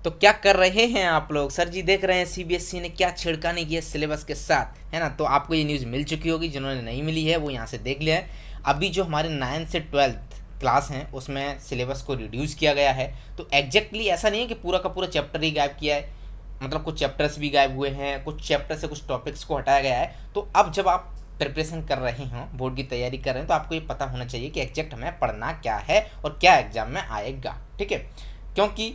तो क्या कर रहे हैं आप लोग? सर जी देख रहे हैं सीबीएसई ने क्या छेड़खानी की है सिलेबस के साथ, है ना। तो आपको ये न्यूज़ मिल चुकी होगी, जिन्होंने नहीं मिली है वो यहाँ से देख लिया है। अभी जो हमारे 9 से 12 क्लास हैं उसमें सिलेबस को रिड्यूस किया गया है। तो एग्जैक्टली ऐसा नहीं है कि पूरा का पूरा चैप्टर ही गायब किया है, मतलब कुछ चैप्टर्स भी गायब हुए हैं, कुछ चैप्टर से कुछ टॉपिक्स को हटाया गया है। तो अब जब आप प्रिपरेशन कर रहे हो, बोर्ड की तैयारी कर रहे हैं, तो आपको ये पता होना चाहिए कि एग्जैक्ट हमें पढ़ना क्या है और क्या एग्जाम में आएगा, ठीक है। क्योंकि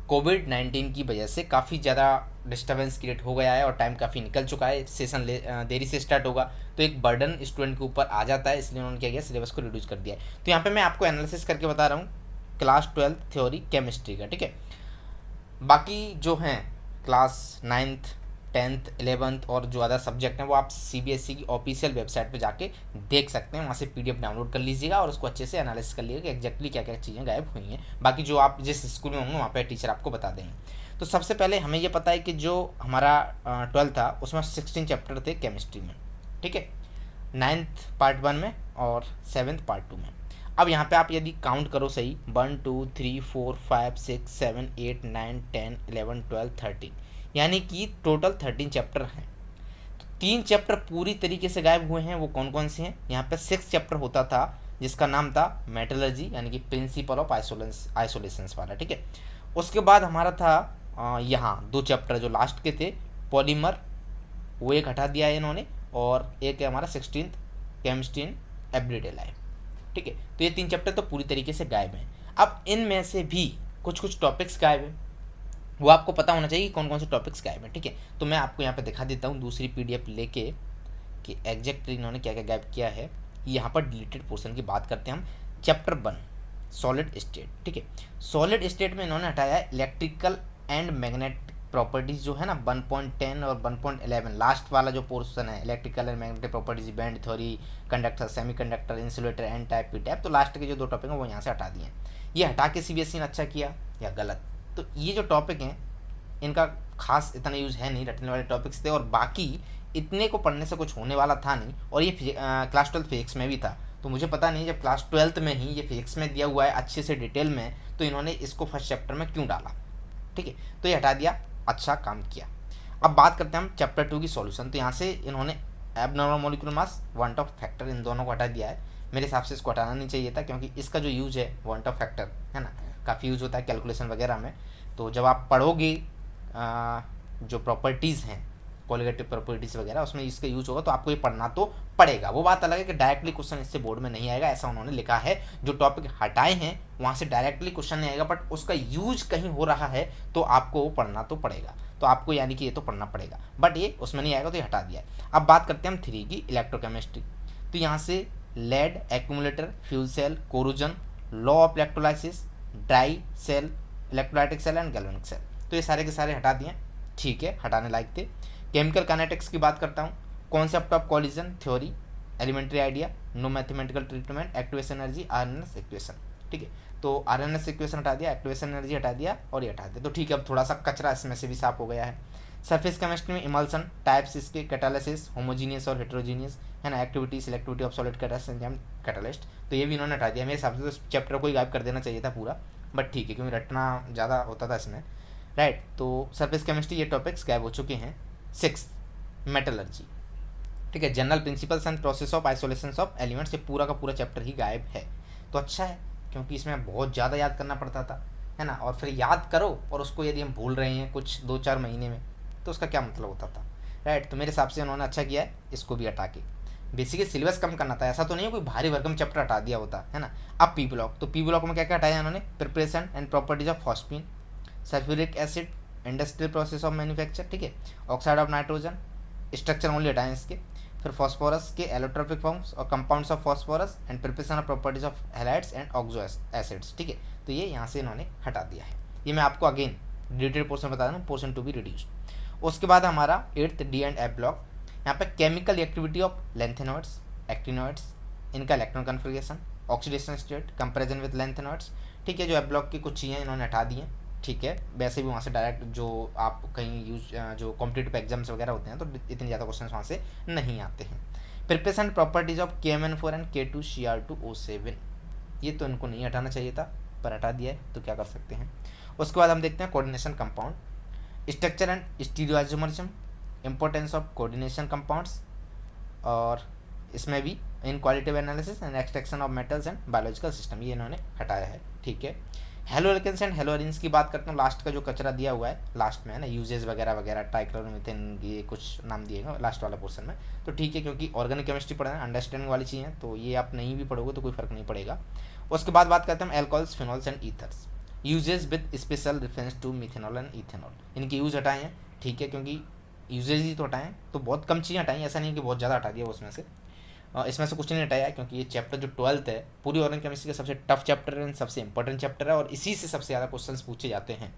कोविड-19 की वजह से काफ़ी ज़्यादा डिस्टर्बेंस क्रिएट हो गया है और टाइम काफ़ी निकल चुका है, सेशन देरी से स्टार्ट होगा, तो एक बर्डन स्टूडेंट के ऊपर आ जाता है, इसलिए उन्होंने क्या किया, सिलेबस को रिड्यूस कर दिया है। तो यहाँ पे मैं आपको एनालिसिस करके बता रहा हूँ क्लास 12 थ्योरी केमिस्ट्री का, ठीक है। बाकी जो हैं क्लास 9th 10th 11th और जो अदर सब्जेक्ट हैं वो आप सीबीएसई की ऑफिशियल वेबसाइट पे जाके देख सकते हैं, वहाँ से पीडीएफ डाउनलोड कर लीजिएगा और उसको अच्छे से एनालिसिस कर लीजिएगा कि एग्जैक्टली क्या क्या चीज़ें गायब हुई हैं। बाकी जो आप जिस स्कूल में होंगे वहाँ पे टीचर आपको बता देंगे। तो सबसे पहले हमें ये पता है कि जो हमारा 12 था उसमें 16 चैप्टर थे केमिस्ट्री में, ठीक है। 9th पार्ट 1 में और 7th पार्ट 2 में। अब यहाँ पे आप यदि काउंट करो सही, 1 2 3 4 5 6 7 8 9 10 11 12 13, यानी कि टोटल 13 चैप्टर हैं। तो 3 चैप्टर पूरी तरीके से गायब हुए हैं। वो कौन कौन से हैं? यहाँ पे 6 चैप्टर होता था जिसका नाम था मेटलर्जी, यानी कि प्रिंसिपल ऑफ आइसोलेशंस वाला, ठीक है। उसके बाद हमारा था यहाँ 2 चैप्टर जो लास्ट के थे, पॉलीमर, वो एक हटा दिया है इन्होंने, और एक है हमारा 16th chemistry in everyday life, ठीक है। तो ये 3 चैप्टर तो पूरी तरीके से गायब हैं। अब इनमें से भी कुछ कुछ टॉपिक्स गायब हैं, वो आपको पता होना चाहिए कि कौन कौन से टॉपिक्स गायब हैं, ठीक है। तो मैं आपको यहाँ पे दिखा देता हूँ दूसरी पीडीएफ लेके कि एग्जैक्टली इन्होंने क्या क्या गायब किया है। यहाँ पर डिलीटेड पोर्शन की बात करते हैं हम। चैप्टर 1 सॉलिड स्टेट, ठीक है। सॉलिड स्टेट में इन्होंने हटाया है इलेक्ट्रिकल एंड मैग्नेटिक प्रॉपर्टीज, जो है ना 1.10 और 1.11 लास्ट वाला जो पोर्शन है, electrical and magnetic properties, band theory, conductor, semiconductor, insulator, N type, P type, तो लास्ट के जो 2 टॉपिक हैं वो यहाँ से हटा दिए हैं। ये हटा के सीबीएसई ने अच्छा किया या गलत? तो ये जो टॉपिक हैं इनका खास इतना यूज़ है नहीं, रटने वाले टॉपिक्स थे, और बाकी इतने को पढ़ने से कुछ होने वाला था नहीं। और ये क्लास 12 फिजिक्स में भी था, तो मुझे पता नहीं जब क्लास 12 में ही ये फिजिक्स में दिया हुआ है अच्छे से डिटेल में, तो इन्होंने इसको फर्स्ट चैप्टर में क्यों डाला, ठीक है। तो ये हटा दिया, अच्छा काम किया। अब बात करते हैं हम चैप्टर 2 की सॉल्यूशन। तो यहाँ से इन्होंने abnormal molecular mass, van't Hoff factor, इन दोनों को हटा दिया है। मेरे हिसाब से इसको हटाना नहीं चाहिए था, क्योंकि इसका जो यूज है वांट ऑफ फैक्टर, है ना, काफ़ी यूज होता है कैलकुलेशन वगैरह में। तो जब आप पढ़ोगे जो प्रॉपर्टीज़ हैं, क्वालिटेटिव प्रॉपर्टीज़ वगैरह, उसमें इसका यूज होगा, तो आपको ये पढ़ना तो पड़ेगा। वो बात अलग है कि डायरेक्टली क्वेश्चन इससे बोर्ड में नहीं आएगा, ऐसा उन्होंने लिखा है। जो टॉपिक हटाए हैं वहाँ से डायरेक्टली क्वेश्चन नहीं आएगा, बट उसका यूज कहीं हो रहा है तो आपको वो पढ़ना तो पड़ेगा। तो आपको यानी कि ये तो पढ़ना पड़ेगा, बट ये उसमें नहीं आएगा, तो ये हटा दिया है। अब बात करते हैं हम 3 की, इलेक्ट्रोकेमिस्ट्री। तो यहाँ से lead accumulator, fuel cell, corrosion, law of electrolysis, dry cell, electrolytic cell and galvanic cell, तो ये सारे के सारे हटा दिए, ठीक है, हटाने लायक थे। केमिकल काइनेटिक्स की बात करता हूँ। Concept of collision theory, elementary idea, no mathematical treatment, activation energy, Arrhenius equation, ठीक है। तो आरएनएस इक्वेशन हटा दिया, एक्टिवेशन एनर्जी हटा दिया और ये हटा दिया, तो ठीक है, अब थोड़ा सा कचरा इसमें से भी साफ हो गया है। सरफेस केमिस्ट्री में इमल्सन, टाइप्स इसके, कैटालिसिस, होमोजीनियस और हेट्रोजीनियस, है ना, activity, selectivity of solid catalyst, तो ये भी इन्होंने हटा दिया। मेरे हिसाब से तो चैप्टर को ही गायब कर देना चाहिए था पूरा, बट ठीक है, क्योंकि रटना ज़्यादा होता था इसमें, राइट। तो सरफेस केमिस्ट्री ये टॉपिक्स गायब हो चुके हैं। 6 मेटलर्जी, ठीक है, general principles and process of isolation of elements, ये पूरा का पूरा चैप्टर ही गायब है। तो अच्छा है, क्योंकि इसमें बहुत ज़्यादा याद करना पड़ता था, है ना, और फिर याद करो और उसको यदि हम भूल रहे हैं कुछ 2-4 महीने में, तो उसका क्या मतलब होता था, राइट। तो मेरे हिसाब से उन्होंने अच्छा किया है इसको भी हटा के। बेसिकली सिलेबस कम करना था, ऐसा तो नहीं है कोई भारी भरकम चैप्टर हटा दिया होता, है ना। अब पी ब्लॉक, तो पी ब्लॉक में क्या क्या हटाया इन्होंने? Preparation and properties of phosphine, sulphuric acid, industrial process of manufacture, ठीक है, oxide of nitrogen, structure only हटाएं इसके, फिर फॉस्फोरस के एलोट्रोपिक फॉर्म्स और compounds of phosphorus and preparation of properties of halides and oxo acids, ठीक है। तो ये यहाँ से इन्होंने हटा दिया है। ये मैं आपको अगेन डिटेल पोर्शन बता रहा हूँ, पोर्शन टू बी रिड्यूस्ड। उसके बाद हमारा 8th D and F block, यहाँ पे chemical activity of lanthanoids, actinoids, इनका electron configuration, oxidation state, comparison with lanthanoids, ठीक है। जो एफ ब्लॉक की कुछ चीज़ें इन्होंने हटा दी हैं, ठीक है। वैसे भी वहाँ से डायरेक्ट जो आप कहीं यूज जो कॉम्पिटिटिव एग्जाम्स वगैरह होते हैं तो इतने ज़्यादा क्वेश्चन वहाँ से नहीं आते हैं। Preparation properties of KMN4 and K2CR2O7, ये तो इनको नहीं हटाना चाहिए था, पर हटा दिया है, तो क्या कर सकते हैं। उसके बाद हम देखते हैं coordination compound, structure and stereoisomerism, importance of coordination compounds, और इसमें भी इन qualitative analysis and extraction of metals and biological system, ये इन्होंने हटाया है। ठीक है, हेलोएल्केन्स एंड हेलोअरिन्स की बात करते हैं, लास्ट का जो कचरा दिया हुआ है लास्ट में है ना, यूजेस वगैरह वगैरह, ट्राइक्लोरोमीथेन, ये कुछ नाम दिए गए लास्ट वाला पोर्शन में, तो ठीक है, क्योंकि ऑर्गेनिक केमिस्ट्री पढ़ना है, अंडरस्टैंडिंग वाली चीज़ है, तो ये आप नहीं भी पढ़ोगे तो कोई फर्क नहीं पड़ेगा। उसके बाद बात करते हैं alcohols, phenols and ethers, uses with special reference to methanol and ethanol, इनके यूज हटाए हैं। ठीक है, क्योंकि यूजेज ही तो हटाएं, तो बहुत कम चीज़ें हटाई, ऐसा नहीं कि बहुत ज़्यादा हटा दिया उसमें से। इसमें से कुछ नहीं हटाया है, क्योंकि ये चैप्टर जो 12th है पूरी ऑर्गेनिक केमिस्ट्री का सबसे टफ चैप्टर है, सबसे इंपॉर्टेंट चैप्टर है, और इसी से सबसे ज़्यादा क्वेश्चंस पूछे जाते हैं।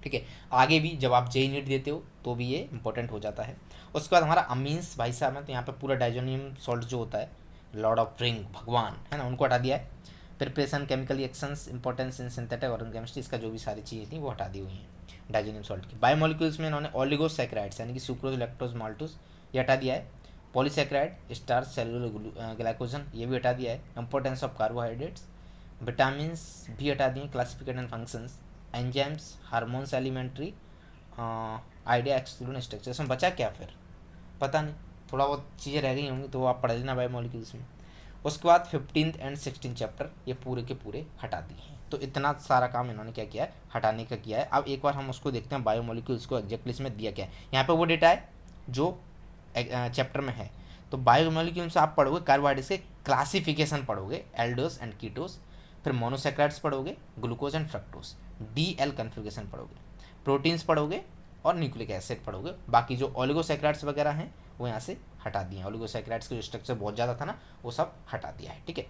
ठीक है, आगे भी जब आप जेई नीट देते हो तो भी ये इंपॉर्टेंट हो जाता है। उसके बाद हमारा अमीन्स भाई साहब है, तो यहाँ पे पूरा डाइजोनियम सॉल्ट जो होता है, लॉर्ड ऑफ रिंग, भगवान है ना, उनको हटा दिया है। Preparation, chemical reactions, importance in synthetic organic chemistry, इसका जो भी सारी चीज़ें थी वो हटा दी हुई हैं डाइजोनियम सॉल्ट की। बायोमोलिक्यूल्स में इन्होंने ओलिगोसैकेराइड्स यानी कि सुक्रोज, लैक्टोज, माल्टोज ये हटा दिया है। पॉलीसैकेराइड, स्टार्च, सेलुलर ग्लाइकोजन ये भी हटा दिया है। इंपॉर्टेंस ऑफ कार्बोहाइड्रेट्स, विटामिन भी हटा दिए, classification and functions, enzymes, hormones, elementary, idea, exclusion, structure. इसमें बचा क्या फिर पता नहीं, थोड़ा बहुत चीज़ें रह गई होंगी तो वो आप पढ़ लेना बायोमोलिक्यूल्स में। उसके बाद 15th एंड 16th चैप्टर ये पूरे के पूरे हटा दिए हैं। तो इतना सारा काम इन्होंने क्या किया है, हटाने का किया है। अब एक बार हम उसको देखते हैं बायोमोलिक्यूल्स को एग्जैक्टली इसमें दिया क्या है। यहाँ पे वो डेटा है जो चैप्टर में है। तो बायोमोलिक्यूल्स आप पढ़ोगे, कार्बोहाइड्रेट्स के क्लासिफिकेशन पढ़ोगे, एल्डोस एंड कीटोस, फिर मोनोसैकेराइड्स पढ़ोगे, glucose and fructose, DL configuration पढ़ोगे, प्रोटीन्स पढ़ोगे और न्यूक्लिक एसिड पढ़ोगे। बाकी जो ओलिगोसैकेराइड्स वगैरह हैं वो यहाँ से हटा दिए हैं, ओलिगोसैकेराइड्स का जो स्ट्रक्चर बहुत ज़्यादा था ना वो सब हटा दिया है। ठीक है,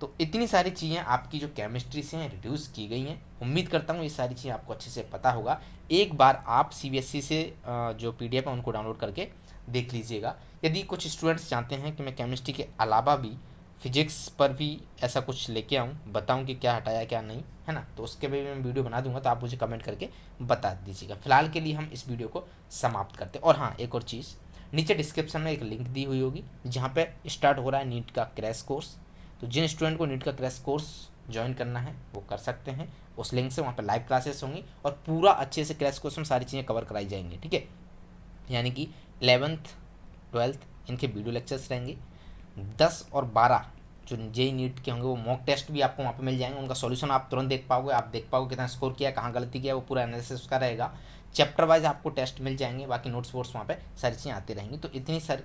तो इतनी सारी चीज़ें आपकी जो केमिस्ट्री से हैं रिड्यूस की गई हैं। उम्मीद करता हूँ ये सारी चीज़ें आपको अच्छे से पता होगा। एक बार आप CBSE से जो PDF है उनको डाउनलोड करके देख लीजिएगा। यदि कुछ स्टूडेंट्स चाहते हैं कि मैं केमिस्ट्री के अलावा भी फिजिक्स पर भी ऐसा कुछ लेके आऊँ, बताऊँ कि क्या हटाया क्या नहीं, है ना, तो उसके भी मैं वीडियो बना दूंगा, तो आप मुझे कमेंट करके बता दीजिएगा। फिलहाल के लिए हम इस वीडियो को समाप्त करते हैं। और हाँ, एक और चीज़, नीचे डिस्क्रिप्शन में एक लिंक दी हुई होगी जहाँ पे स्टार्ट हो रहा है नीट का क्रैश कोर्स। तो जिन स्टूडेंट को नीट का क्रैश कोर्स ज्वाइन करना है वो कर सकते हैं उस लिंक से। वहाँ पे लाइव क्लासेस होंगी और पूरा अच्छे से क्रैश कोर्स में सारी चीज़ें कवर कराई जाएंगी। ठीक है, यानी कि 11th 12th इनके वीडियो लेक्चर्स रहेंगे। 10 और 12 जो जेई नीट के होंगे वो मॉक टेस्ट भी आपको वहाँ पे मिल जाएंगे, उनका सॉल्यूशन आप तुरंत देख पाओगे, आप देख पाओगे कितना स्कोर किया, कहाँ गलती किया, वो पूरा एनालिसिस उसका रहेगा। चैप्टर वाइज आपको टेस्ट मिल जाएंगे, बाकी नोट्स वोट्स वहाँ पे सारी चीज़ें आती रहेंगी। तो इतनी सारी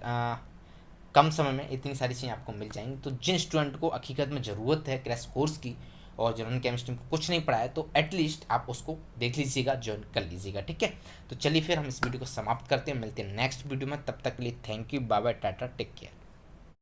कम समय में इतनी सारी चीज़ें आपको मिल जाएंगी। तो जिन स्टूडेंट को हकीकत में ज़रूरत है क्रैश कोर्स की और जिन्होंने केमिस्ट्री में कुछ नहीं पढ़ा है, तो एटलीस्ट आप उसको देख लीजिएगा, ज्वाइन कर लीजिएगा। ठीक है, तो चलिए फिर हम इस वीडियो को समाप्त करते हैं, मिलते हैं नेक्स्ट वीडियो में। तब तक के लिए thank you, bye bye, tata, take care.